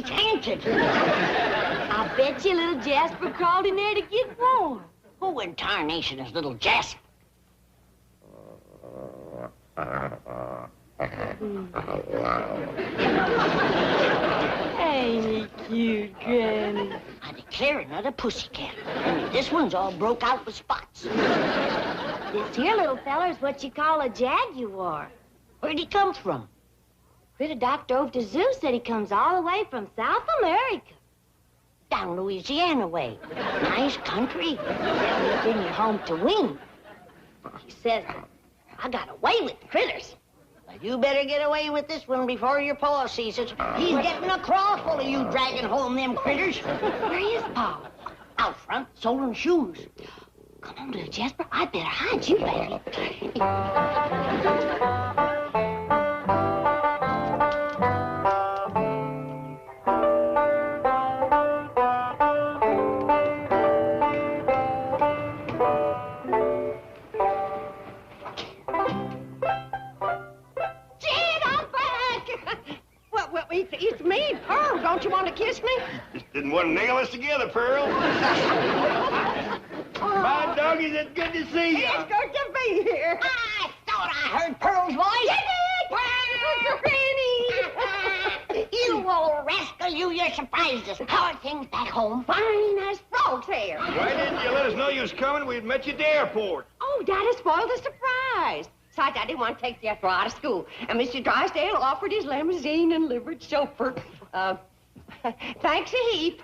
It's haunted. I bet you little Jasper crawled in there to get warm. Who in tarnation is little Jasper? Ain't he cute, Granny? I declare another pussycat. Only this one's all broke out with spots. This here little feller's what you call a jaguar. Where'd he come from? Critter Doc drove to zoo, said he comes all the way from South America. Down Louisiana way. Nice country. He'll bring you home to wean. He says, I got away with the critters. But you better get away with this one before your pa sees it. He's getting a craw full of you dragging home them critters. Where is Pa? Out front, soling shoes. Come on, little Jasper. I better hide you, baby. It's me, Pearl. Don't you want to kiss me? Just didn't want to nail us together, Pearl. My doggies, it's good to see you. It's good to be here. I thought I heard Pearl's voice. Granny! You old rascal, you surprised us. How are things back home? Fine as frog's hair. Why didn't you let us know you was coming? We'd met you at the airport. Oh, Daddy spoiled the surprise. Besides, I didn't want to take Jethro out of school. And Mr. Drysdale offered his limousine and livered chauffeur. Thanks a heap.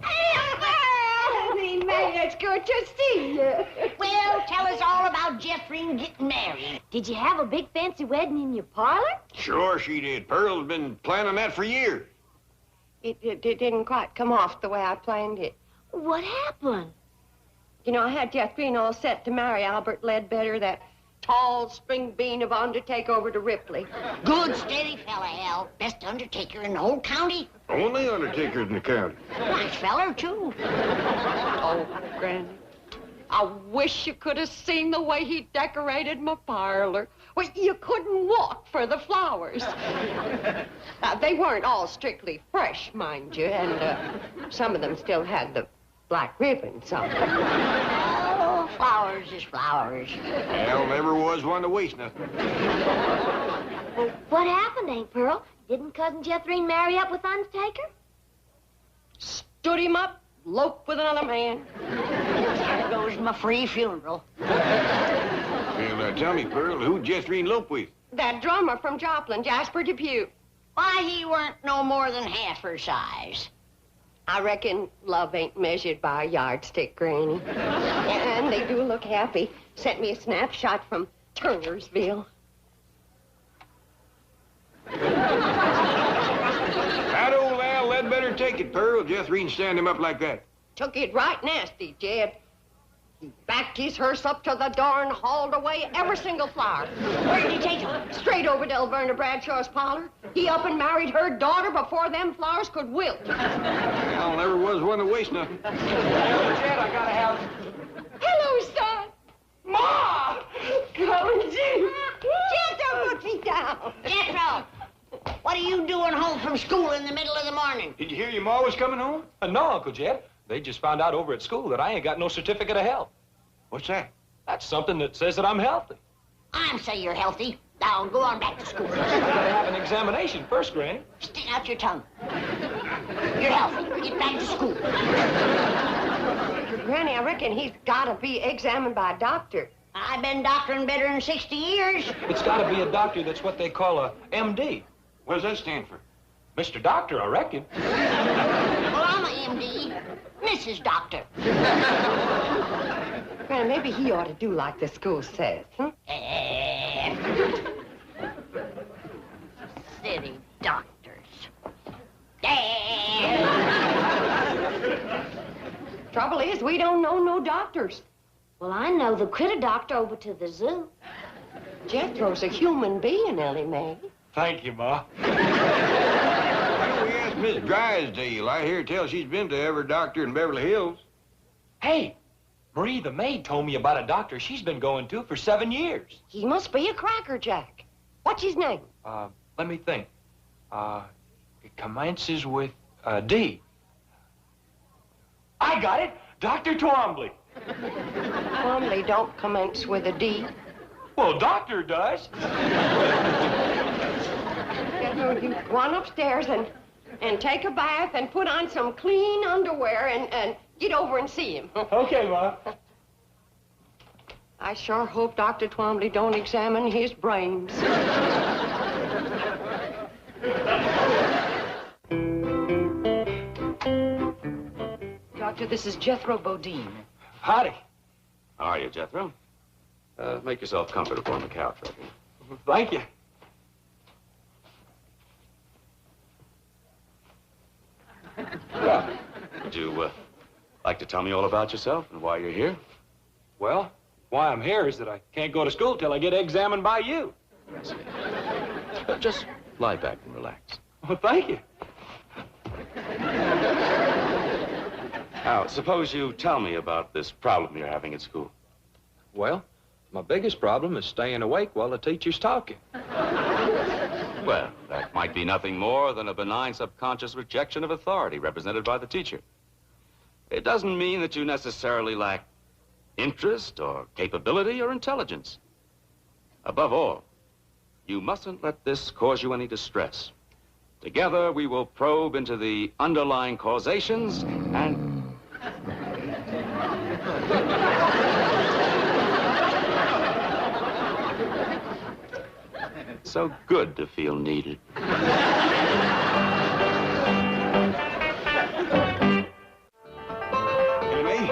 Honey, May, it's good to see you. Well, tell us all about Jeffrey getting married. Did you have a big fancy wedding in your parlor? Sure she did. Pearl's been planning that for years. It didn't quite come off the way I planned it. What happened? You know, I had Jeffrey all set to marry Albert Ledbetter, that tall spring bean of undertaker over to Ripley. Good, steady fella, Al. Best undertaker in the whole county. Only undertakers in the county. Nice feller, too. Oh, Granny, I wish you could have seen the way he decorated my parlor. Well, you couldn't walk for the flowers. They weren't all strictly fresh, mind you, and some of them still had the black ribbons on them. Oh, flowers is flowers. Al never was one to waste nothing. Well, what happened, Aunt Pearl? Didn't Cousin Jethrine marry up with Undertaker? Stood him up, eloped with another man. There goes my free funeral. Well, tell me, Pearl, who'd Jethrine elope with? That drummer from Joplin, Jasper Depew. Why, he weren't no more than half her size. I reckon love ain't measured by a yardstick, Granny. And they do look happy. Sent me a snapshot from Turnersville. How'd old Al Ledbetter take it, Pearl? Jethrine stand him up like that. Took it right nasty, Jed. He backed his hearse up to the door and hauled away every single flower. Where'd he take her? Straight over to Elverna Bradshaw's parlor. He up and married her daughter before them flowers could wilt. Al never was one to waste nothing. Jed, I gotta have... Hello, son. Ma! Come and see. Jethro, put me down. Jethro, what are you doing home from school in the middle of the morning? Did you hear your ma was coming home? No, Uncle Jed. They just found out over at school that I ain't got no certificate of health. What's that? That's something that says that I'm healthy. I'm say you're healthy. Now, go on back to school. I gotta have an examination first, Granny. Stick out your tongue. You're healthy. Get back to school. Granny, I reckon he's got to be examined by a doctor. I've been doctoring better than 60 years. It's gotta be a doctor that's what they call a MD. What does that stand for? Mr. Doctor, I reckon. Well, I'm a MD. Mrs. Doctor. Granny, maybe he ought to do like the school says, huh? City doctors. Trouble is, we don't know no doctors. Well, I know the critter doctor over to the zoo. Jethro's a human being, Ellie Mae. Thank you, Ma. We asked Miss Drysdale. I hear tell she's been to every doctor in Beverly Hills. Hey, Marie, the maid, told me about a doctor she's been going to for 7 years. He must be a crackerjack. What's his name? Let me think. It commences with D. I got it! Dr. Twombly. Twombly don't commence with a D. Well, doctor does. You run upstairs and take a bath and put on some clean underwear and get over and see him. Okay, Ma. I sure hope Dr. Twombly don't examine his brains. Doctor, this is Jethro Bodine. Howdy. How are you, Jethro? Make yourself comfortable on the couch, right here. Thank you. Well, would you like to tell me all about yourself and why you're here? Well, why I'm here is that I can't go to school till I get examined by you. I see. Just lie back and relax. Well, thank you. Now, suppose you tell me about this problem you're having at school. Well, my biggest problem is staying awake while the teacher's talking. Well, that might be nothing more than a benign subconscious rejection of authority represented by the teacher. It doesn't mean that you necessarily lack interest or capability or intelligence. Above all, you mustn't let this cause you any distress. Together, we will probe into the underlying causations and... So good to feel needed. Anyway,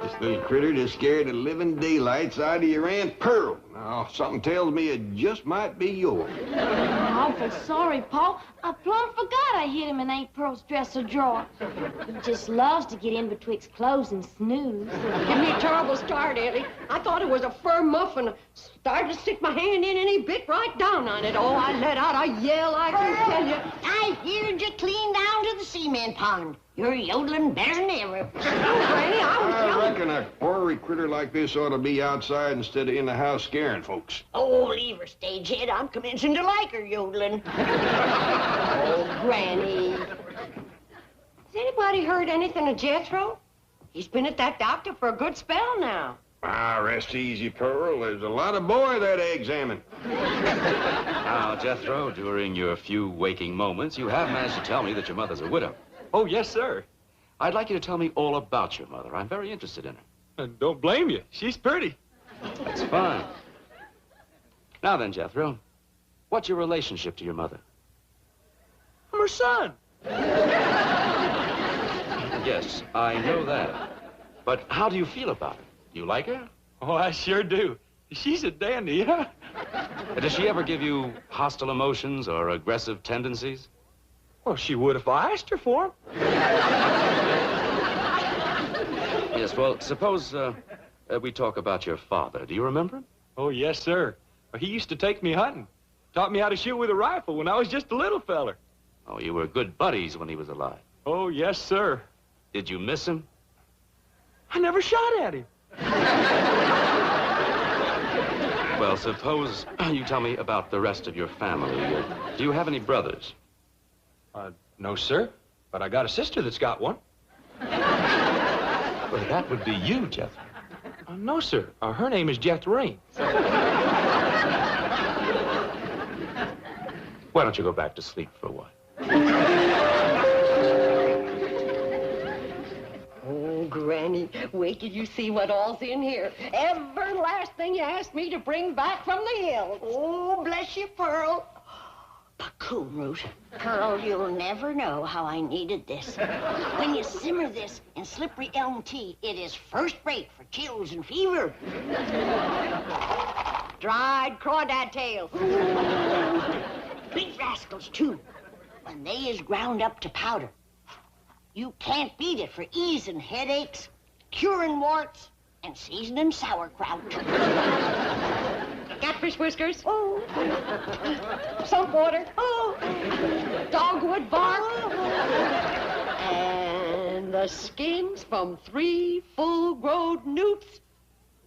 this little critter just scared the living daylights out of your Aunt Pearl. Now, something tells me it just might be yours. I'm awful sorry, Paul. I plumb forgot I hid him in Aunt Pearl's dresser drawer. He just loves to get in betwixt clothes and snooze. Give me a terrible start, Ellie. I thought it was a fur muff and started to stick my hand in and he bit right down on it. Oh, I let out a yell, I can tell you. I heard you clean down to the cement pond. You're yodeling better than ever. Granny, I reckon a ornery critter like this ought to be outside instead of in the house scaring folks. Oh, leave her, stagehead. I'm commencing to like her yodeling. Oh, Granny. Has anybody heard anything of Jethro? He's been at that doctor for a good spell now. Ah, rest easy, Pearl. There's a lot of boy there to examine. Now, Jethro, during your few waking moments, you have managed to tell me that your mother's a widow. Oh, yes, sir. I'd like you to tell me all about your mother. I'm very interested in her. And don't blame you. She's pretty. That's fine. Now then, Jethro, what's your relationship to your mother? I'm her son. Yes, I know that. But how do you feel about her? You like her? Oh, I sure do. She's a dandy, huh? Does she ever give you hostile emotions or aggressive tendencies? Well, she would if I asked her for 'em. Yes, well, suppose we talk about your father. Do you remember him? Oh, yes, sir. He used to take me hunting. Taught me how to shoot with a rifle when I was just a little feller. Oh, you were good buddies when he was alive. Oh, yes, sir. Did you miss him? I never shot at him. Well, suppose you tell me about the rest of your family. Do you have any brothers? No, sir. But I got a sister that's got one. Well, that would be you, Jethro. No, sir. Her name is Jethrine. Why don't you go back to sleep for a while? Oh, Granny, wait till you see what all's in here. Every last thing you asked me to bring back from the hills. Oh, bless you, Pearl. Cool, Root. Pearl, you'll never know how I needed this. When you simmer this in slippery elm tea, it is first rate for chills and fever. Dried crawdad tails. Big rascals, too. When they is ground up to powder, you can't beat it for easing headaches, curing warts, and seasoning sauerkraut. Catfish whiskers. Oh. Salt water. Oh. Dogwood bark. Oh. And the skins from 3 full-grown newts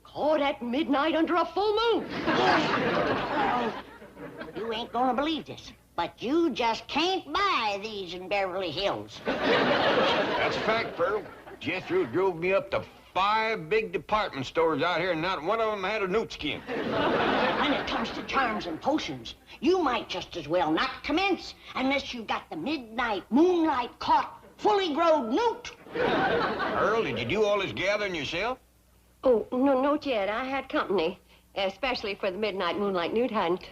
caught at midnight under a full moon. You ain't gonna believe this, But you just can't buy these in Beverly Hills. That's a fact, Pearl. Jethro drove me up to 5 big department stores out here, and not one of them had a newt skin. When it comes to charms and potions, you might just as well not commence unless you got the midnight moonlight caught, fully grown newt. Pearl, did you do all this gathering yourself? Oh, no, not yet. I had company, especially for the midnight moonlight newt hunt.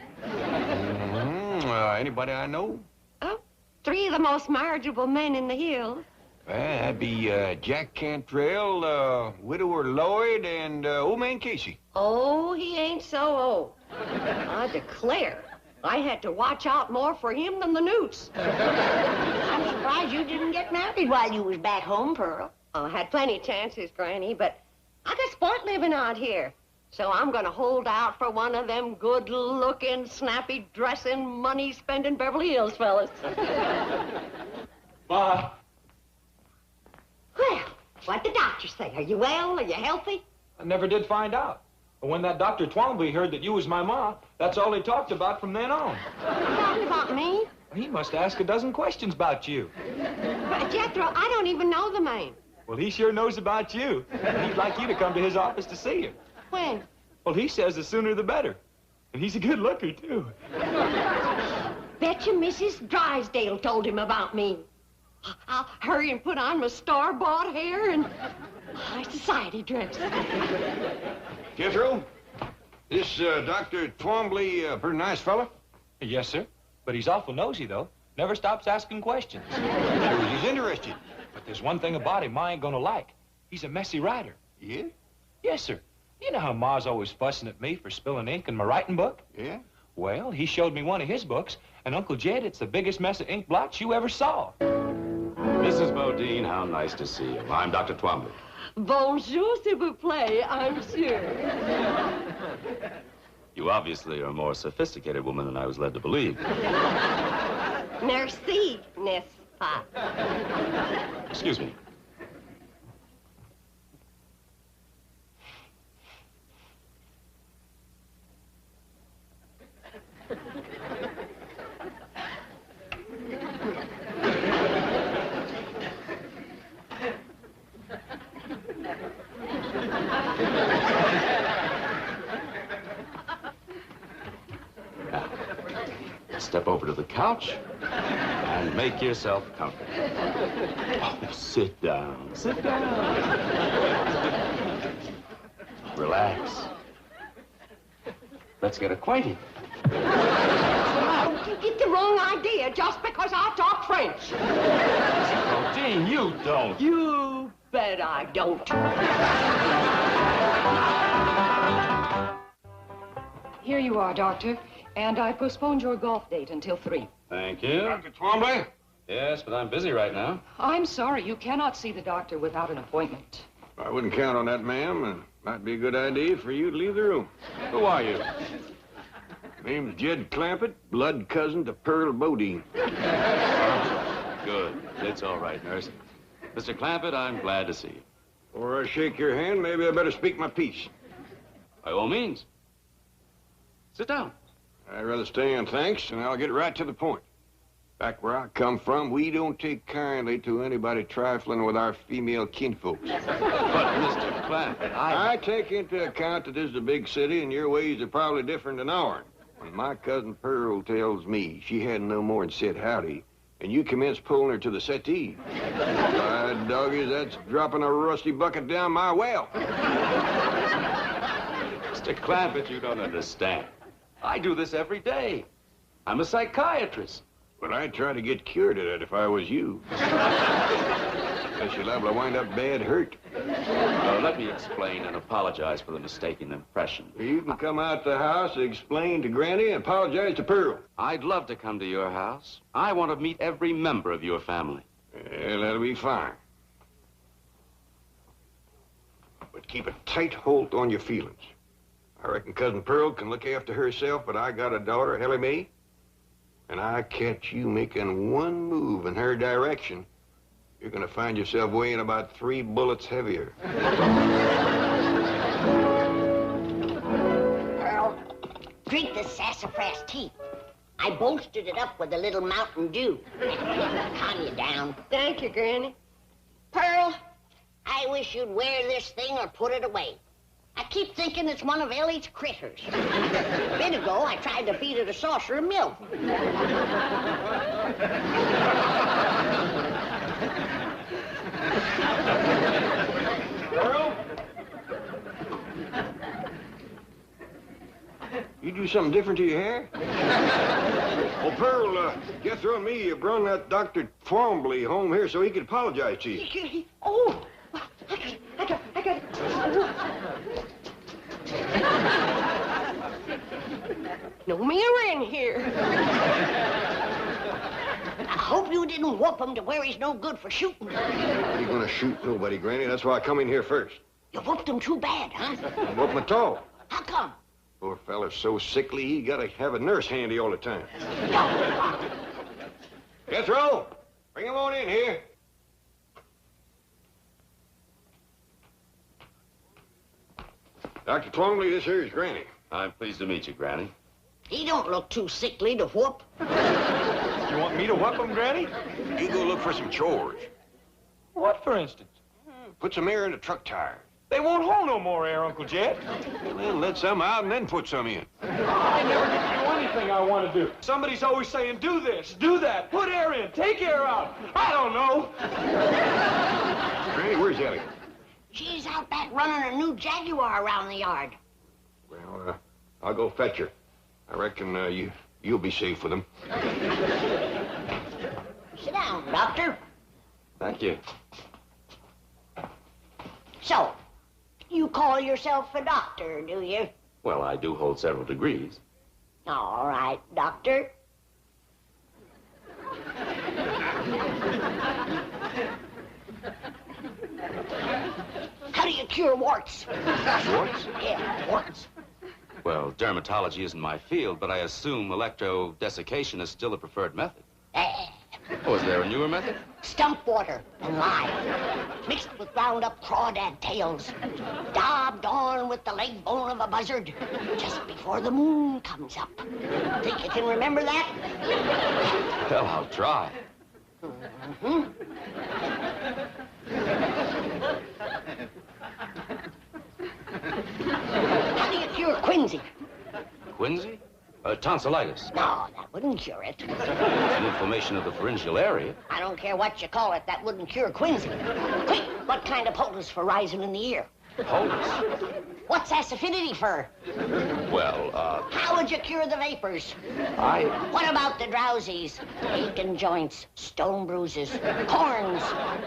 Anybody I know? Oh, 3 of the most marriageable men in the hills. That'd be Jack Cantrell, Widower Lloyd, and Old Man Casey. Oh, he ain't so old. I declare, I had to watch out more for him than the newts. I'm surprised you didn't get married while you was back home, Pearl. I had plenty of chances, Granny, but I got sport living out here. So I'm gonna hold out for one of them good-looking, snappy-dressing, money-spending Beverly Hills fellas. Ma. Well, what'd the doctor say? Are you well? Are you healthy? I never did find out. But when that Dr. Twombly heard that you was my ma, that's all he talked about from then on. Talking about me? He must ask a dozen questions about you. But Jethro, I don't even know the man. Well, he sure knows about you. And he'd like you to come to his office to see him. When? Well, he says the sooner the better. And he's a good looker, too. Bet you Mrs. Drysdale told him about me. I'll hurry and put on my store-bought hair and my society dress. Jethro, this Dr. Twombly, pretty nice fella? Yes, sir. But he's awful nosy, though. Never stops asking questions. Shows he's interested. But there's one thing about him Ma ain't gonna like. He's a messy writer. Yeah? Yes, sir. You know how Ma's always fussing at me for spilling ink in my writing book? Yeah? Well, he showed me one of his books, and Uncle Jed, it's the biggest mess of ink blots you ever saw. Mrs. Bodine, how nice to see you. I'm Dr. Twombly. Bonjour, s'il vous plaît, I'm sure. You obviously are a more sophisticated woman than I was led to believe. Merci, n'est-ce pas? Excuse me. Step over to the couch and make yourself comfortable. Oh, sit down. Sit down. Relax. Let's get acquainted. You get the wrong idea just because I talk French. Bodine, you don't. You bet I don't. Here you are, Doctor. And I postponed your golf date until 3. Thank you. Dr. Twombly? Yes, but I'm busy right now. I'm sorry, you cannot see the doctor without an appointment. I wouldn't count on that, ma'am. It might be a good idea for you to leave the room. Who are you? Name's Jed Clampett, blood cousin to Pearl Bodine. Good. It's all right, nurse. Mr. Clampett, I'm glad to see you. Before I shake your hand, maybe I better speak my piece. By all means. Sit down. I'd rather stay on, thanks, and I'll get right to the point. Back where I come from, we don't take kindly to anybody trifling with our female kinfolks. But, Mr. Clampett, I take into account that this is a big city, and your ways are probably different than ours. When my cousin Pearl tells me she hadn't no more than said howdy, and you commence pulling her to the settee, by doggies, that's dropping a rusty bucket down my well. Mr. Clampett, you don't understand. I do this every day. I'm a psychiatrist. But I'd try to get cured of it if I was you. Unless you're liable to wind up bad hurt. Let me explain and apologize for the mistaken impression. You can come out the house, explain to Granny, and apologize to Pearl. I'd love to come to your house. I want to meet every member of your family. Well, that'll be fine. But keep a tight hold on your feelings. I reckon Cousin Pearl can look after herself, but I got a daughter, Helly Mae, and I catch you making one move in her direction, you're gonna find yourself weighing about 3 bullets heavier. Pearl, drink this sassafras tea. I bolstered it up with a little Mountain Dew. Calm you down. Thank you, Granny. Pearl, I wish you'd wear this thing or put it away. I keep thinking it's one of Ellie's critters. A bit ago, I tried to feed it a saucer of milk. Pearl? You do something different to your hair? Oh, Pearl, Jethro and me brung that Dr. Twombly home here so he could apologize to you. Oh, I got it. No mirror in here. I hope you didn't whoop him to where he's no good for shooting. I ain't gonna shoot nobody, Granny. That's why I come in here first. You whooped him too bad, huh? I whooped him at all. How come? Poor fella's so sickly, he gotta have a nurse handy all the time. Jethro, bring him on in here. Dr. Twombly, this here is Granny. I'm pleased to meet you, Granny. He don't look too sickly to whoop. You want me to whoop him, Granny? You go look for some chores. What, for instance? Put some air in the truck tire. They won't hold no more air, Uncle Jed. Well, then let some out and then put some in. I never get to do anything I want to do. Somebody's always saying, do this, do that, put air in, take air out. I don't know. Granny, where's Ellie? She's out back running a new Jaguar around the yard. Well, I'll go fetch her. I reckon you'll be safe with them. Sit down, Doctor. Thank you. So, you call yourself a doctor, do you? Well, I do hold several degrees. All right, Doctor. How do you cure warts? Warts? Yeah, warts. Well, dermatology isn't my field, but I assume electrodesiccation is still a preferred method. Oh, is there a newer method? Stump water and lye, mixed with ground up crawdad tails, daubed on with the leg bone of a buzzard, just before the moon comes up. Think you can remember that? Well, I'll try. Mm-hmm. How do you cure quinsy? Quinsy? Tonsillitis. No, that wouldn't cure it. An inflammation of the pharyngeal area. I don't care what you call it, that wouldn't cure quinsy. Quick, what kind of poultice for rising in the ear? Poultice? What's acidity for? Well, How would you cure the vapors? What about the drowsies? Aching joints, stone bruises, corns,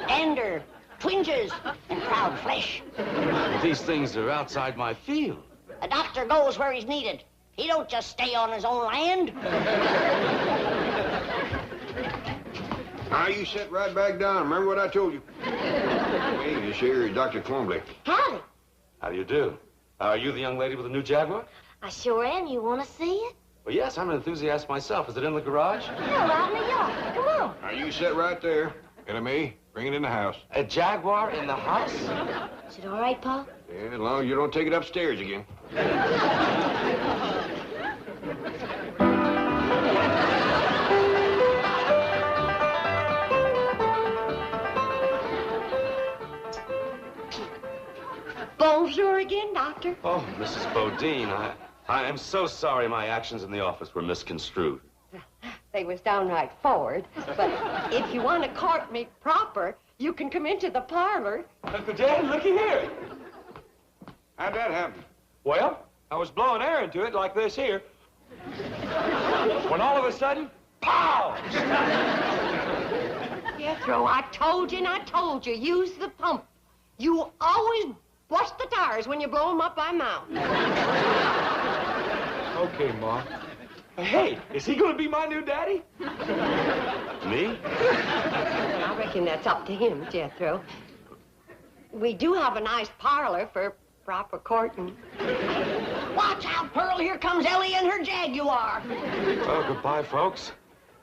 dander, twinges, and proud flesh. These things are outside my field. A doctor goes where he's needed. He don't just stay on his own land. Now, you sit right back down. Remember what I told you. Hey, this here is Dr. Twombly. Howdy. How do you do? Are you the young lady with the new Jaguar? I sure am. You want to see it? Well, yes, I'm an enthusiast myself. Is it in the garage? Yeah, right in the yard. Come on. Now, you sit right there. LMA, bring it in the house. A Jaguar in the house? Is it all right, Pa? Yeah, as long as you don't take it upstairs again. Bonjour again, Doctor. Oh, Mrs. Bodine, I am so sorry my actions in the office were misconstrued. They was downright forward, but if you want to court me proper, you can come into the parlor. Uncle Jed, looky here. How'd that happen? Well, I was blowing air into it like this here. When all of a sudden, pow! Jethro, I told you and I told you, use the pump. You always bust the tires when you blow them up by mouth. Okay, Ma. Hey, is he going to be my new daddy? Me? I reckon that's up to him, Jethro. We do have a nice parlor for proper courting. Watch out, Pearl. Here comes Ellie and her Jaguar. Oh, goodbye, folks.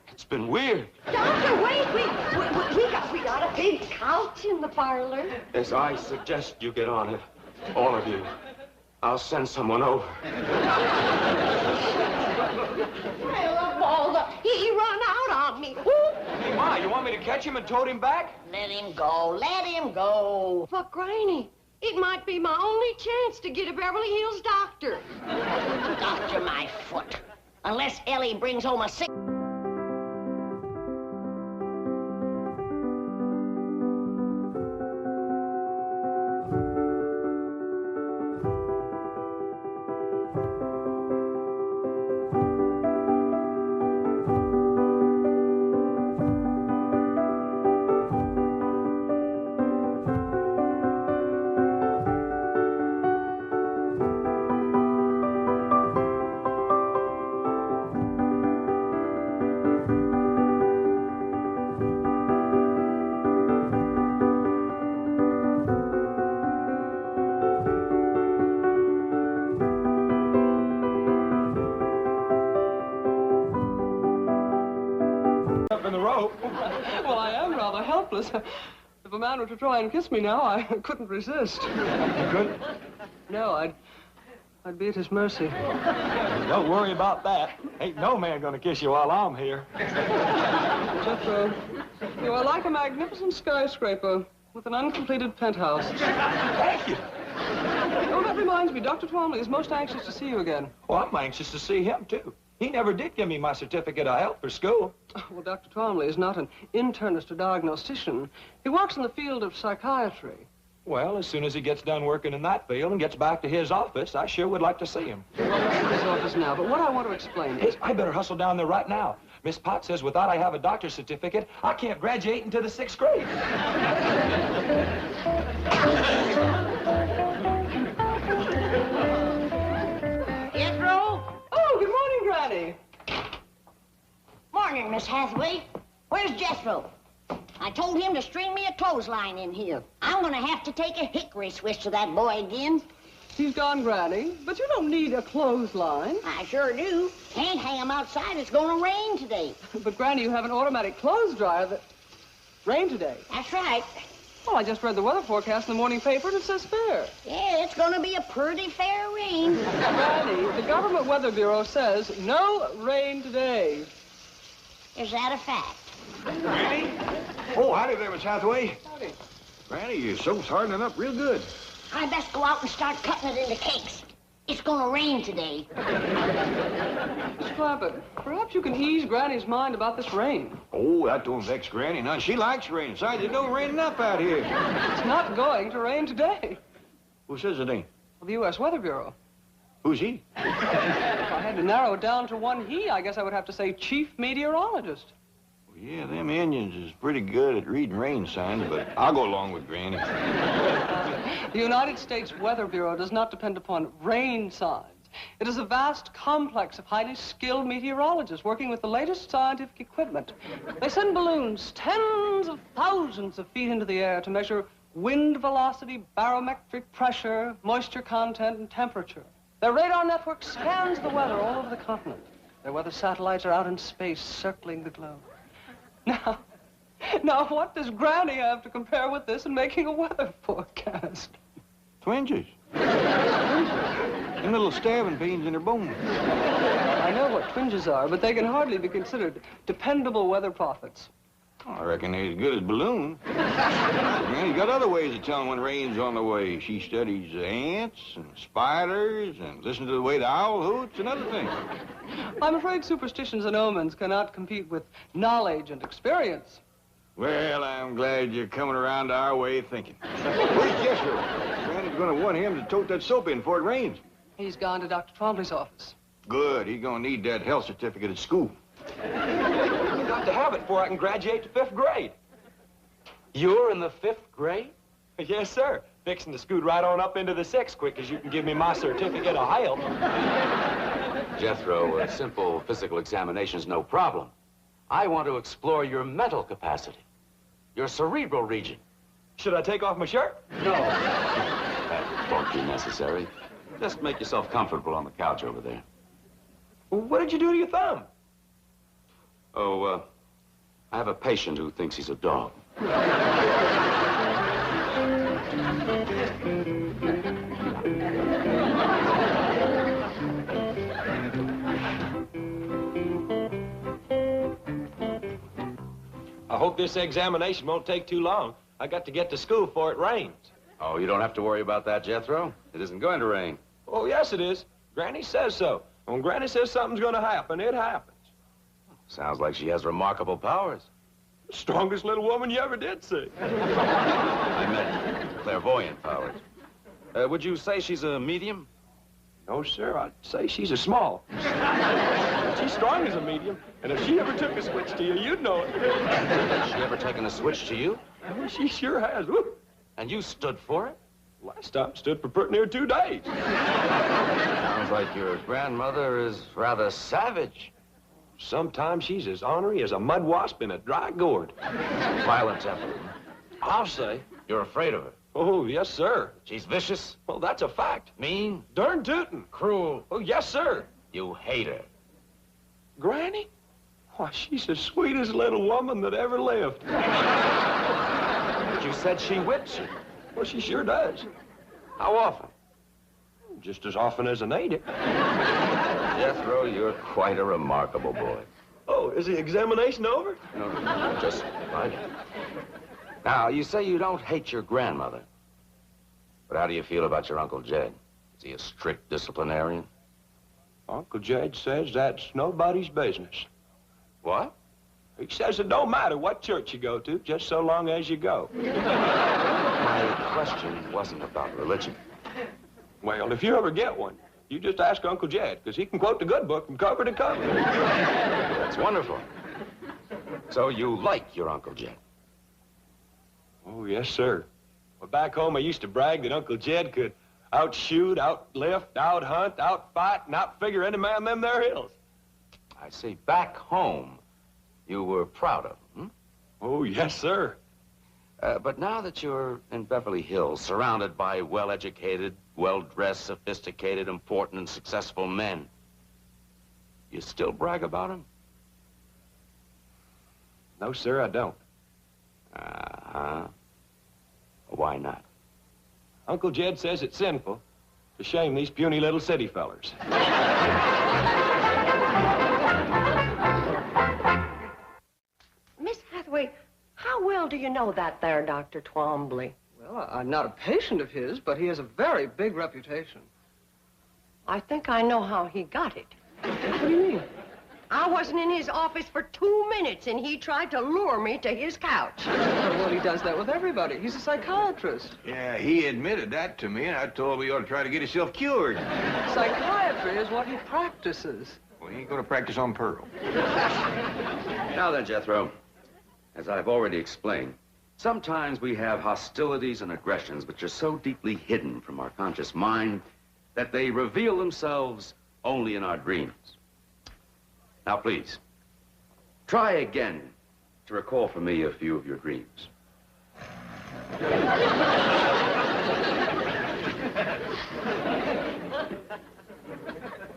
It's been weird. Doctor, wait, we got a big couch in the parlor. As I suggest you get on it, all of you. I'll send someone over. Well, of all catch him and towed him back? Let him go. Let him go. But, Granny, it might be my only chance to get a Beverly Hills doctor. Doctor my foot. Unless Ellie brings home a sick... Up in the rope. Well, I am rather helpless. If a man were to try and kiss me now, I couldn't resist. You couldn't? No, I'd be at his mercy. Don't worry about that. Ain't no man gonna kiss you while I'm here. Jethro, you are like a magnificent skyscraper with an uncompleted penthouse. Thank you. Oh, that reminds me, Dr. Twomley is most anxious to see you again. Well, I'm anxious to see him, too. He never did give me my certificate of health for school. Well, Dr. Twomley is not an internist or diagnostician. He works in the field of psychiatry. Well, as soon as he gets done working in that field and gets back to his office, I sure would like to see him. Well, that's in his office now, but what I want to explain is... Hey, I better hustle down there right now. Miss Potts says without I have a doctor's certificate, I can't graduate into the 6th grade. Jethro? Oh, good morning, Granny. Morning, Miss Hathaway. Where's Jethro? I told him to string me a clothesline in here. I'm gonna have to take a hickory switch to that boy again. He's gone, Granny, but you don't need a clothesline. I sure do. Can't hang him outside. It's gonna rain today. But, Granny, you have an automatic clothes dryer that... Rain today. That's right. Well, I just read the weather forecast in the morning paper, and it says fair. Yeah, it's gonna be a pretty fair rain. Granny, the Government Weather Bureau says no rain today. Is that a fact? Granny? Oh, howdy there, Miss Hathaway. Howdy. Granny, your soap's hardening up real good. I best go out and start cutting it into cakes. It's gonna rain today. Miss Clampett, perhaps you can ease Granny's mind about this rain. Oh, that don't vex Granny none. She likes rain. Besides, it don't rain enough out here. It's not going to rain today. Who says it ain't? Well, the U.S. Weather Bureau. Who's he? If I had to narrow it down to one he, I guess I would have to say chief meteorologist. Well, yeah, them Indians is pretty good at reading rain signs, but I'll go along with Granny. The United States Weather Bureau does not depend upon rain signs. It is a vast complex of highly skilled meteorologists working with the latest scientific equipment. They send balloons tens of thousands of feet into the air to measure wind velocity, barometric pressure, moisture content, and temperature. Their radar network scans the weather all over the continent. Their weather satellites are out in space circling the globe. Now, what does Granny have to compare with this in making a weather forecast? Twinges. Them little stabbing pains in her bones. I know what twinges are, but they can hardly be considered dependable weather prophets. I reckon they're as good as balloons. Granny's got other ways of telling when rain's on the way. She studies ants and spiders and listens to the way the owl hoots and other things. I'm afraid superstitions and omens cannot compete with knowledge and experience. Well, I'm glad you're coming around to our way of thinking. Where's Jethro? Granny's gonna want him to tote that soap in before it rains. He's gone to Dr. Twombly's office. Good. He's gonna need that health certificate at school. I've got to have it before I can graduate to 5th grade. You're in the 5th grade? Yes, sir. Fixing to scoot right on up into the 6th quick as you can give me my certificate of health. Jethro, a simple physical examination's no problem. I want to explore your mental capacity, your cerebral region. Should I take off my shirt? No. That won't be necessary. Just make yourself comfortable on the couch over there. Well, what did you do to your thumb? Oh, I have a patient who thinks he's a dog. I hope this examination won't take too long. I got to get to school before it rains. Oh, you don't have to worry about that, Jethro. It isn't going to rain. Oh, yes, it is. Granny says so. When Granny says something's going to happen, it happens. Sounds like she has remarkable powers. Strongest little woman you ever did see. I meant clairvoyant powers. Would you say she's a medium? No, sir. I'd say she's a small. She's strong as a medium, and if she ever took a switch to you, you'd know it. Has she ever taken a switch to you? Oh, she sure has. Woo. And you stood for it? Last time stood for pretty near 2 days. Sounds like your grandmother is rather savage. Sometimes she's as ornery as a mud wasp in a dry gourd. Violent temper. I'll say. You're afraid of her. Oh, yes, sir. She's vicious? Well, that's a fact. Mean? Darn tootin'. Cruel? Oh, yes, sir. You hate her. Granny? Why, she's the sweetest little woman that ever lived. But you said she whips you. Well, she sure does. How often? Just as often as I need it. Jethro, you're quite a remarkable boy. Oh, is the examination over? No, just fine. Now, you say you don't hate your grandmother. But how do you feel about your Uncle Jed? Is he a strict disciplinarian? Uncle Jed says that's nobody's business. What? He says it don't matter what church you go to, just so long as you go. My question wasn't about religion. Well, if you ever get one, you just ask Uncle Jed, because he can quote the good book from cover to cover. That's wonderful. So you like your Uncle Jed? Oh, yes, sir. Well, back home, I used to brag that Uncle Jed could outshoot, outlift, outhunt, outfight, and outfigure any man in them there hills. I see. Back home, you were proud of him, Oh, yes, sir. But now that you're in Beverly Hills, surrounded by well-educated, well-dressed, sophisticated, important, and successful men, you still brag about him? No, sir, I don't. Uh-huh. Why not? Uncle Jed says it's sinful to shame these puny little city fellers. Miss Hathaway, how well do you know that there, Dr. Twombly? Well, I'm not a patient of his, but he has a very big reputation. I think I know how he got it. What do you mean? I wasn't in his office for 2 minutes, and he tried to lure me to his couch. Well, he does that with everybody. He's a psychiatrist. Yeah, he admitted that to me, and I told him he ought to try to get himself cured. Psychiatry is what he practices. Well, he ain't gonna practice on Pearl. Now then, Jethro, as I've already explained, sometimes we have hostilities and aggressions which are so deeply hidden from our conscious mind that they reveal themselves only in our dreams. Now, please, try again to recall for me a few of your dreams.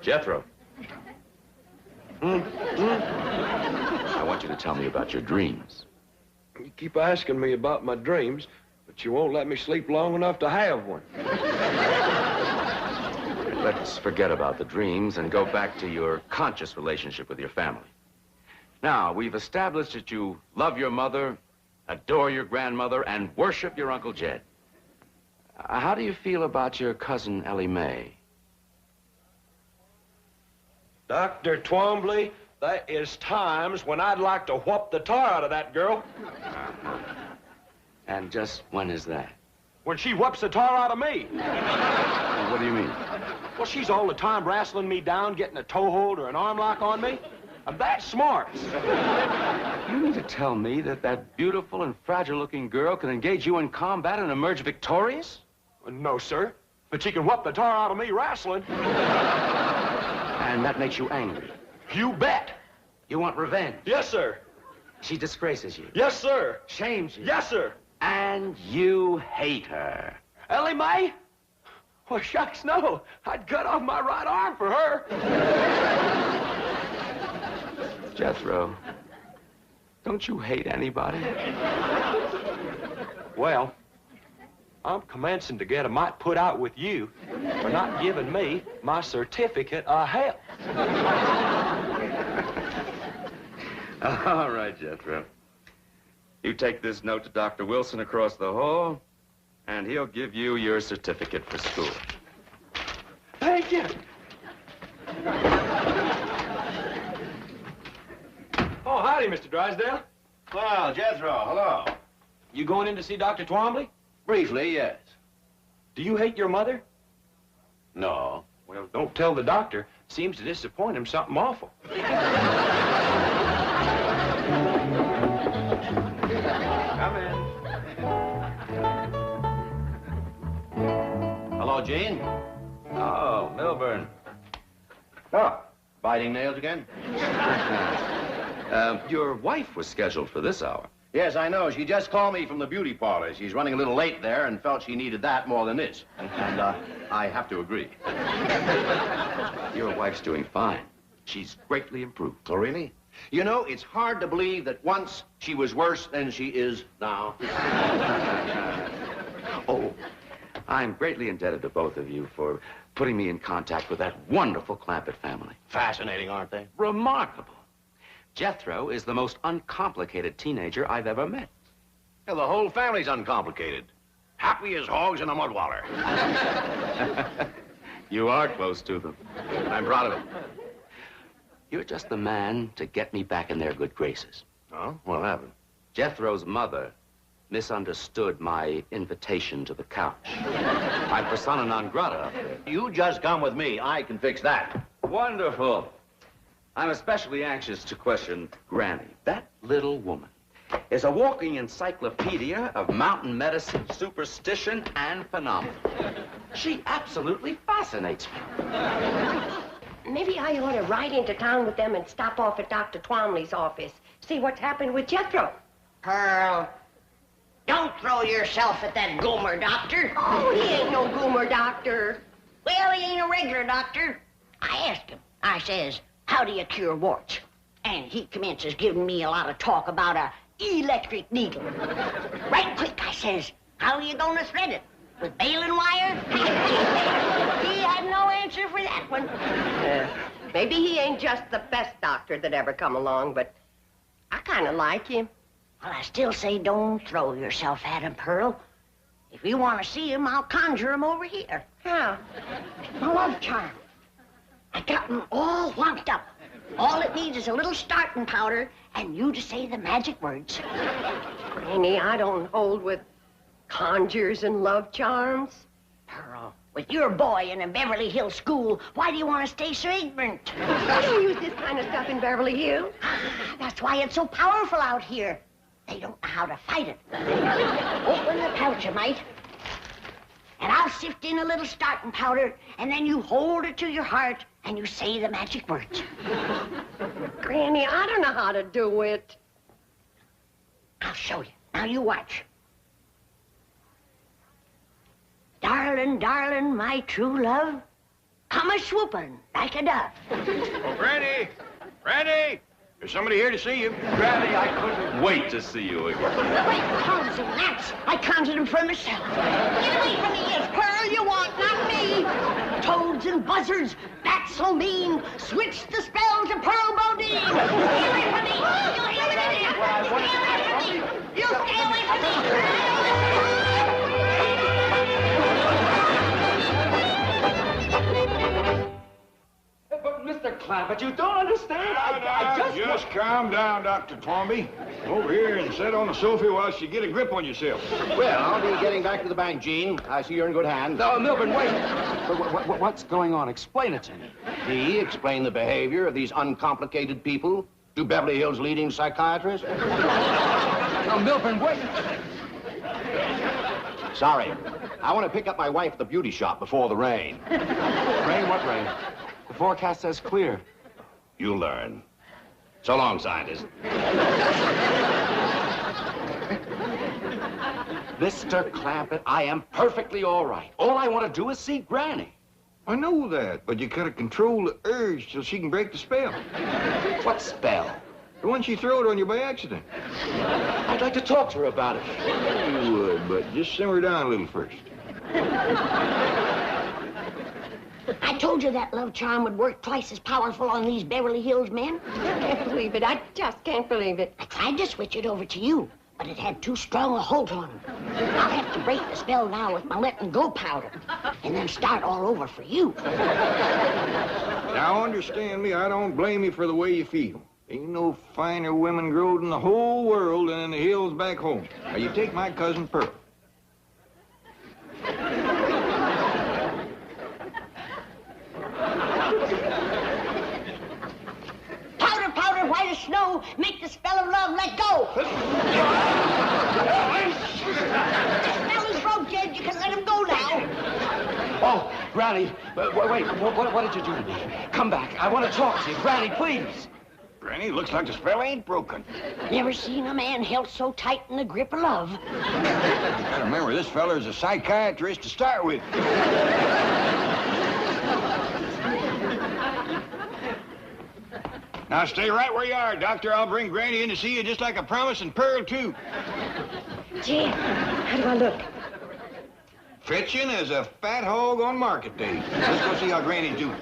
Jethro. I want you to tell me about your dreams. You keep asking me about my dreams, but you won't let me sleep long enough to have one. Let's forget about the dreams and go back to your conscious relationship with your family. Now, we've established that you love your mother, adore your grandmother, and worship your Uncle Jed. How do you feel about your cousin Ellie Mae? Dr. Twombly, there is times when I'd like to whoop the tar out of that girl. And just when is that? When she whoops the tar out of me. What do you mean? Well, she's all the time wrestling me down, getting a toe hold or an arm lock on me. I'm that smart. You mean to tell me that that beautiful and fragile-looking girl can engage you in combat and emerge victorious? No, sir. But she can whoop the tar out of me wrestling. And that makes you angry? You bet. You want revenge? Yes, sir. She disgraces you? Yes, sir. Shames you? Yes, sir. And you hate her? Ellie Mae? Well, shucks, no. I'd cut off my right arm for her. Jethro, don't you hate anybody? Well, I'm commencing to get a mite put out with you for not giving me my certificate of health. All right, Jethro. You take this note to Dr. Wilson across the hall, and he'll give you your certificate for school. Thank you. Oh, howdy, Mr. Drysdale. Well, Jethro, hello. You going in to see Dr. Twombly? Briefly, yes. Do you hate your mother? No. Well, don't tell the doctor. Seems to disappoint him something awful. Come in. Hello, Jean. Oh, Milburn. Oh, biting nails again? Your wife was scheduled for this hour. Yes, I know. She just called me from the beauty parlor. She's running a little late there and felt she needed that more than this. And I have to agree. Your wife's doing fine. She's greatly improved. Oh, really? You know, it's hard to believe that once she was worse than she is now. Oh, I'm greatly indebted to both of you for putting me in contact with that wonderful Clampett family. Fascinating, aren't they? Remarkable. Jethro is the most uncomplicated teenager I've ever met. Yeah, the whole family's uncomplicated. Happy as hogs in a mud waller. You are close to them. I'm proud of it. You're just the man to get me back in their good graces. Oh? What happened? Jethro's mother misunderstood my invitation to the couch. I'm persona non grata up there. You just come with me. I can fix that. Wonderful. I'm especially anxious to question Granny. That little woman is a walking encyclopedia of mountain medicine, superstition, and phenomena. She absolutely fascinates me. Maybe I ought to ride into town with them and stop off at Dr. Twomley's office. See what's happened with Jethro. Pearl, don't throw yourself at that goomer doctor. Oh, he ain't no goomer doctor. Well, he ain't a regular doctor. I asked him. I says, how do you cure warts? And he commences giving me a lot of talk about a electric needle. Right quick, I says, how are you gonna thread it? With baling wire? He had no answer for that one. Maybe he ain't just the best doctor that ever come along, but I kind of like him. Well, I still say don't throw yourself at him, Pearl. If you want to see him, I'll conjure him over here. How? My love charm. I got him all wound up. All it needs is a little starting powder and you to say the magic words. Granny, I don't hold with conjures and love charms. Pearl, with your boy in a Beverly Hills school, why do you want to stay so ignorant? I don't use this kind of stuff in Beverly Hills. That's why it's so powerful out here. They don't know how to fight it. Open the pouch a mite, and I'll sift in a little starting powder, and then you hold it to your heart, and you say the magic words. Granny, I don't know how to do it. I'll show you. Now you watch. Darling, darling, my true love, come a-swooping like a dove. Oh, Granny! Granny! There's somebody here to see you. Granny, I couldn't wait to see you again. Great hounds and gnats, I conjured them for myself. Get away from me, it's Pearl you want, not me. Toads and buzzards, bats so mean, switch the spell to Pearl Bodine. Get away from me! You stay away from me! You stay away from me! But, Mr. Clampett, you don't understand. I Just calm down, Dr. Twombly. Over here and sit on the sofa while you get a grip on yourself. Well, I'll be getting back to the bank, Jean. I see you're in good hands. No, Milburn, wait. What's going on? Explain it to me. He explained the behavior of these uncomplicated people to Beverly Hills' leading psychiatrist. No, Milburn, wait. Sorry. I want to pick up my wife at the beauty shop before the rain. Rain? What rain? The forecast says clear. You'll learn. So long, scientist. Mr. Clampett, I am perfectly all right. All I want to do is see Granny. I know that, but you gotta control the urge so she can break the spell. What spell? The one she throwed on you by accident. I'd like to talk to her about it. You would, but just simmer down a little first. I told you that love charm would work twice as powerful on these Beverly Hills men. I can't believe it. I just can't believe it. I tried to switch it over to you, but it had too strong a hold on him. I'll have to break the spell now with my letting go powder, and then start all over for you. Now, understand me, I don't blame you for the way you feel. Ain't no finer women growed in the whole world than in the hills back home. Now, you take my cousin Pearl. Powder, powder, white as snow, make the spell of love let go. The spell is broke, Jed. You can let him go now. Oh, Granny, wait, what did you do to me? Come back. I want to talk to you. Granny, please. Granny, looks like the spell ain't broken. Never seen a man held so tight in the grip of love. You gotta remember, this feller's a psychiatrist to start with. Now, stay right where you are, Doctor. I'll bring Granny in to see you just like I promised, and Pearl, too. Jed, how do I look? Fetching as a fat hog on market day. Let's go see how Granny's doing.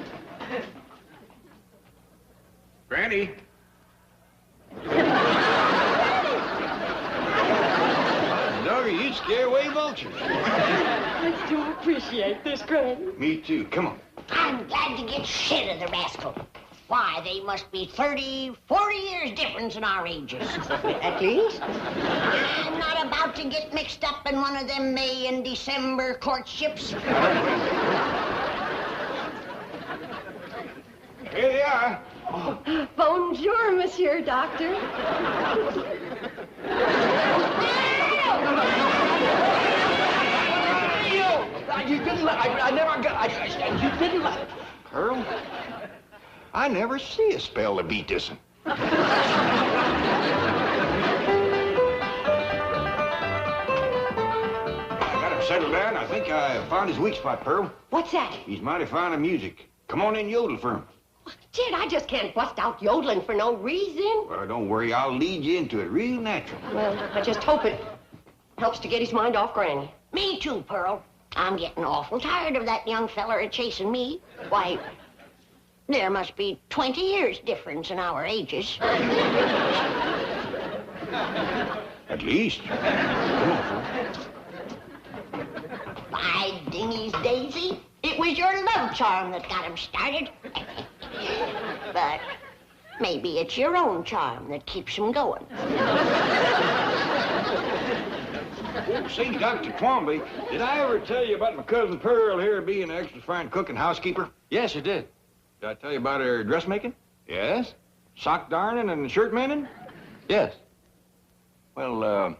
Granny. Doggy, you'd scare away vultures. I do appreciate this, Granny. Me too. Come on. I'm glad to get shit of the rascal. Why, they must be 30, 40 years difference in our ages. At least? I'm not about to get mixed up in one of them May and December courtships. Here they are. Oh, bonjour, Monsieur Doctor. You didn't let... I never got... you didn't let... Pearl, I never see a spell to beat this one. I got him settled down. I think I found his weak spot, Pearl. What's that? He's mighty fond of music. Come on in, yodel for him. Jed, I just can't bust out yodeling for no reason. Well, don't worry. I'll lead you into it real natural. Well, I just hope it helps to get his mind off Granny. Me too, Pearl. I'm getting awful tired of that young feller chasing me. Why, there must be 20 years difference in our ages. At least. Come on, Pearl. By dingy's daisy, it was your love charm that got him started. But maybe it's your own charm that keeps him going. Oh, say, Dr. Twombly, did I ever tell you about my cousin Pearl here being an extra fine cook and housekeeper? Yes, you did. Did I tell you about her dressmaking? Yes. Sock darning and shirt mending? Yes. Well,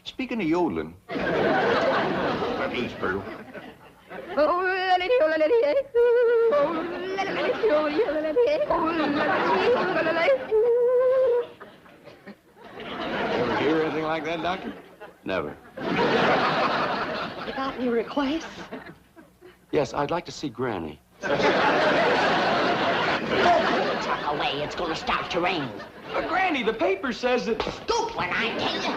speaking of yodeling, at least, Pearl. Ever hear anything like that, Doctor? Never. You got any requests? Yes, I'd like to see Granny. Tuck away, it's gonna start to rain. But, Granny, the paper says that... Scoop when I tell you.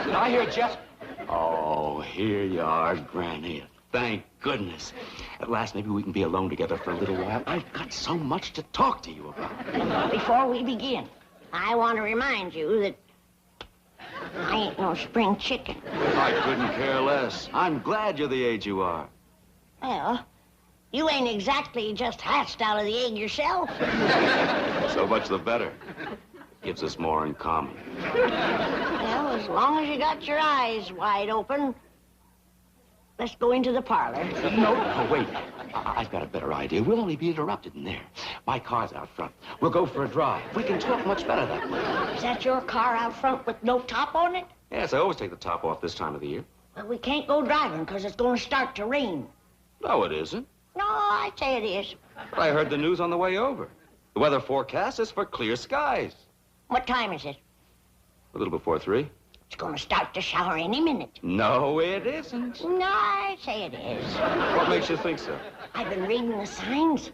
Did I hear Jeff? Oh, here you are, Granny. Thank goodness. At last, maybe we can be alone together for a little while. I've got so much to talk to you about. Before we begin, I want to remind you that I ain't no spring chicken. I couldn't care less. I'm glad you're the age you are. Well, you ain't exactly just hatched out of the egg yourself. So much the better. Gives us more in common. Well, as long as you got your eyes wide open, let's go into the parlor. No, wait. I've got a better idea. We'll only be interrupted in there. My car's out front. We'll go for a drive. We can talk much better that way. Is that your car out front with no top on it? Yes, I always take the top off this time of the year. Well, we can't go driving because it's going to start to rain. No, it isn't. No, I say it is. But I heard the news on the way over. The weather forecast is for clear skies. What time is it? A little before 3. It's going to start to shower any minute. No, it isn't. No, I say it is. What makes you think so? I've been reading the signs.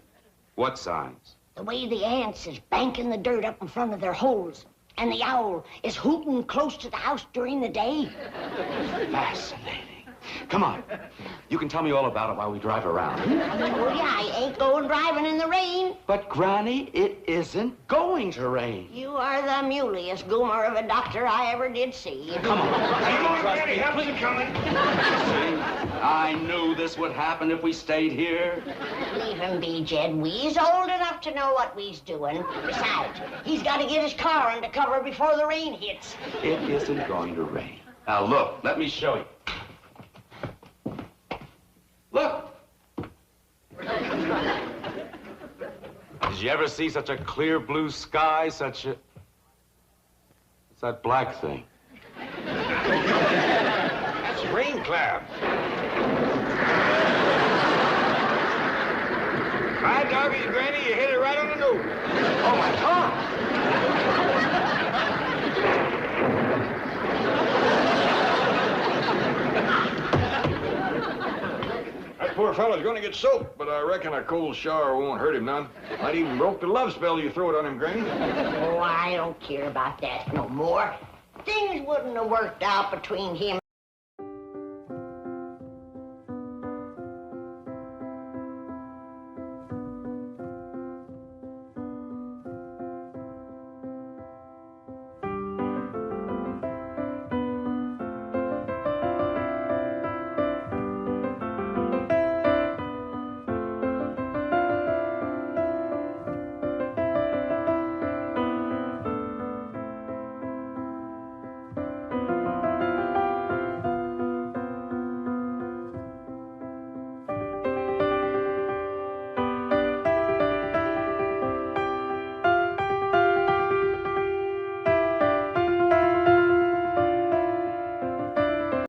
What signs? The way the ants is banking the dirt up in front of their holes. And the owl is hooting close to the house during the day. Fascinating. Come on. You can tell me all about it while we drive around. I told you I ain't going driving in the rain. But, Granny, it isn't going to rain. You are the muleyest goomer of a doctor I ever did see. Come on. Come on, Granny, help us coming. See, I knew this would happen if we stayed here. Leave him be, Jed. We's old enough to know what we's doing. Besides, he's got to get his car under cover before the rain hits. It isn't going to rain. Now, look, let me show you. Look. Did you ever see such a clear blue sky, such a... What's that black thing? That's a rain cloud. Hi, doggies, Granny, you hit it right on the nose. Oh, my God! That poor fellow's gonna get soaked, but I reckon a cold shower won't hurt him none. Might even broke the love spell you throw it on him, Granny. Oh, I don't care about that no more. Things wouldn't have worked out between him